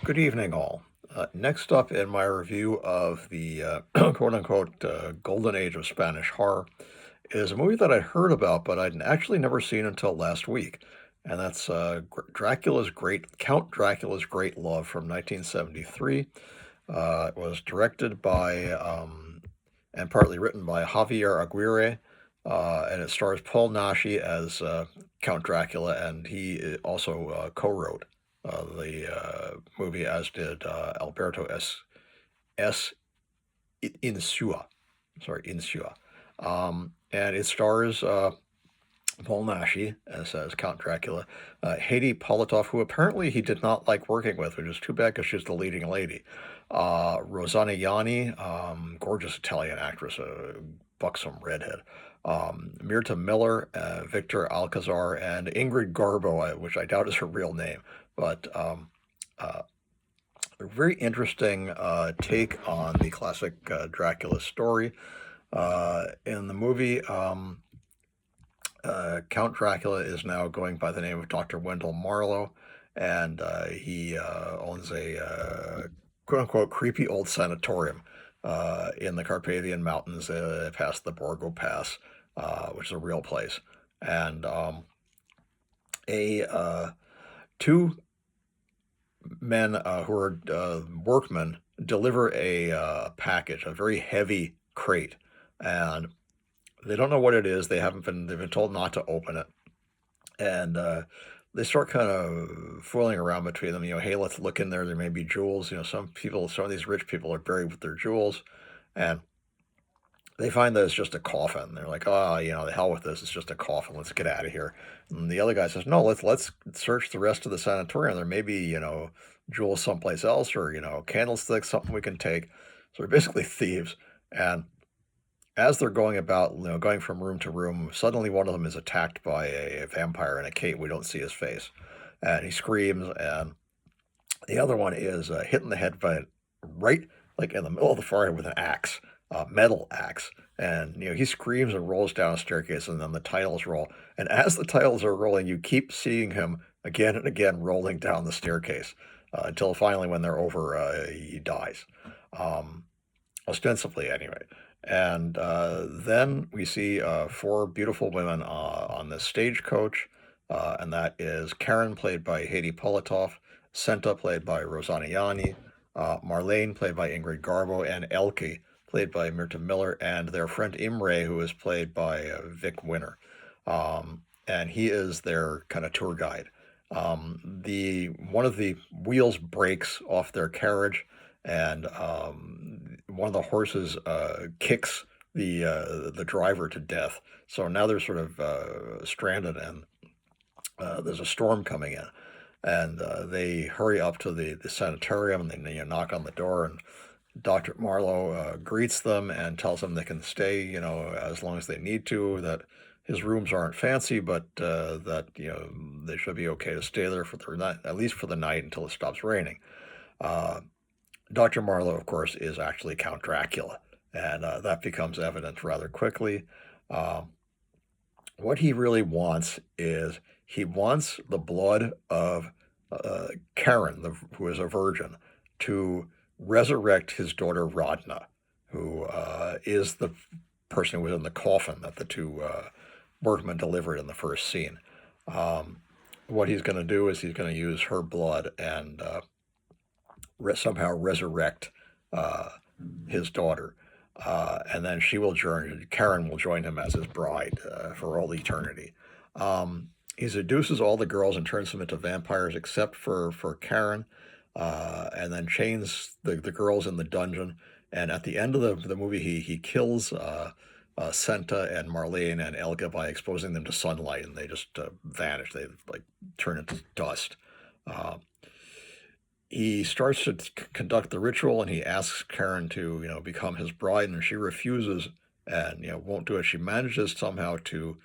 Good evening, all. Next up in my review of the quote unquote golden age of Spanish horror is a movie that I'd heard about, but I'd actually never seen until last week. And that's Count Dracula's Great Love from 1973. It was directed by and partly written by Javier Aguirre, and it stars Paul Naschy as Count Dracula, and he also co-wrote the movie, as did Alberto S. Insua. Sorry, Insua. And it stars Paul Naschy as Count Dracula, Haydee Politiff, who apparently he did not like working with, which is too bad because she's the leading lady. Rosanna Yanni, gorgeous Italian actress, a buxom redhead. Mirta Miller, Victor Alcazar, and Ingrid Garbo, which I doubt is her real name, but a very interesting take on the classic Dracula story. In the movie, Count Dracula is now going by the name of Dr. Wendell Marlowe, and he owns a quote unquote creepy old sanatorium in the Carpathian Mountains past the Borgo Pass, which is a real place. And a two men who are workmen deliver a package, a very heavy crate, and they don't know what it is. They've been told not to open it, and they start kind of fooling around between them. Hey, let's look in there. There may be jewels. Some of these rich people are buried with their jewels, and they find that it's just a coffin. They're like, oh, the hell with this. It's just a coffin. Let's get out of here. And the other guy says, no, let's search the rest of the sanatorium. There may be, jewels someplace else, or, candlesticks, something we can take. So they're basically thieves. And as they're going about, going from room to room, suddenly one of them is attacked by a vampire in a cape. We don't see his face. And he screams, and the other one is hit in the head by right, like in the middle of the forehead with an axe. Metal axe, and he screams and rolls down a staircase, and then the titles roll. And as the titles are rolling, you keep seeing him again and again rolling down the staircase until finally, when they're over, he dies, ostensibly anyway. And then we see four beautiful women on this stagecoach, and that is Karen, played by Haydee Politiff, Senta, played by Rosanna Yanni, Marlene, played by Ingrid Garbo, and Elke, played by Mirta Miller, and their friend Imre, who is played by Vic Winner. And he is their kind of tour guide. One of the wheels breaks off their carriage, and one of the horses kicks the driver to death. So now they're sort of stranded, and there's a storm coming in. And they hurry up to the sanitarium, and they knock on the door, and Dr. Marlowe greets them and tells them they can stay, as long as they need to, that his rooms aren't fancy, but that, they should be okay to stay there for the night, at least for the night, until it stops raining. Dr. Marlowe, of course, is actually Count Dracula, and that becomes evident rather quickly. What he really wants is he wants the blood of Karen, who is a virgin, to resurrect his daughter Rodna, who is the person who was in the coffin that the two workmen delivered in the first scene. What he's going to do is he's going to use her blood and somehow resurrect his daughter. And then Karen will join him as his bride for all eternity. He seduces all the girls and turns them into vampires except for Karen, and then chains the girls in the dungeon. And at the end of the movie, he kills Senta and Marlene and Elga by exposing them to sunlight, and they just vanish. They turn into dust. He starts to conduct the ritual, and he asks Karen to become his bride, and she refuses and won't do it. She manages somehow to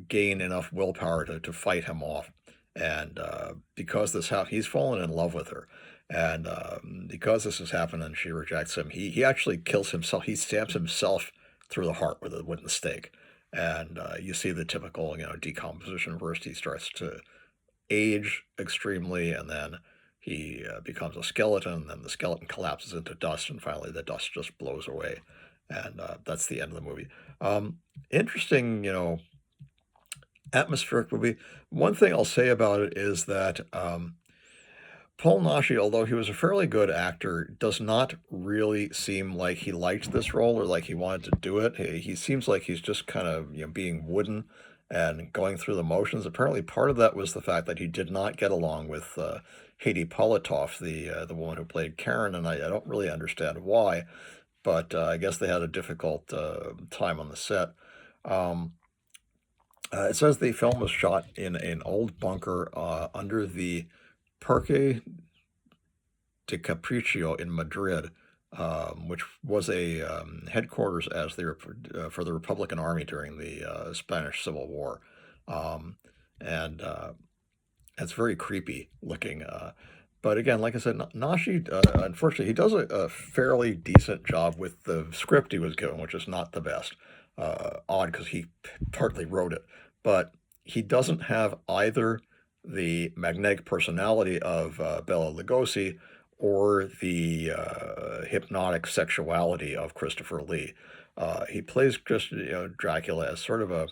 gain enough willpower to fight him off. And because he's fallen in love with her, and because this has happened and she rejects him, he actually kills himself. He stabs himself through the heart with a wooden stake, and you see the typical decomposition. First, he starts to age extremely, and then he becomes a skeleton, and the skeleton collapses into dust, and finally the dust just blows away, and that's the end of the movie. Interesting, atmospheric movie. One thing I'll say about it is that Paul Naschy, although he was a fairly good actor, does not really seem like he liked this role or like he wanted to do it. He seems like he's just kind of, being wooden and going through the motions. Apparently, part of that was the fact that he did not get along with Haydee Politiff, the woman who played Karen, and I don't really understand why, but I guess they had a difficult time on the set. Um, it says the film was shot in an old bunker under the Parque de Capriccio in Madrid, which was a headquarters for the Republican Army during the Spanish Civil War, um, and it's very creepy looking. But again, like I said, Nashi, unfortunately, he does a fairly decent job with the script he was given, which is not the best. Odd because he partly wrote it, but he doesn't have either the magnetic personality of Bela Lugosi or the hypnotic sexuality of Christopher Lee. He plays Dracula as sort of a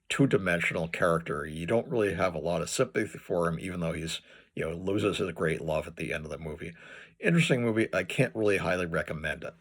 two-dimensional character. You don't really have a lot of sympathy for him, even though he's loses his great love at the end of the movie. Interesting movie. I can't really highly recommend it.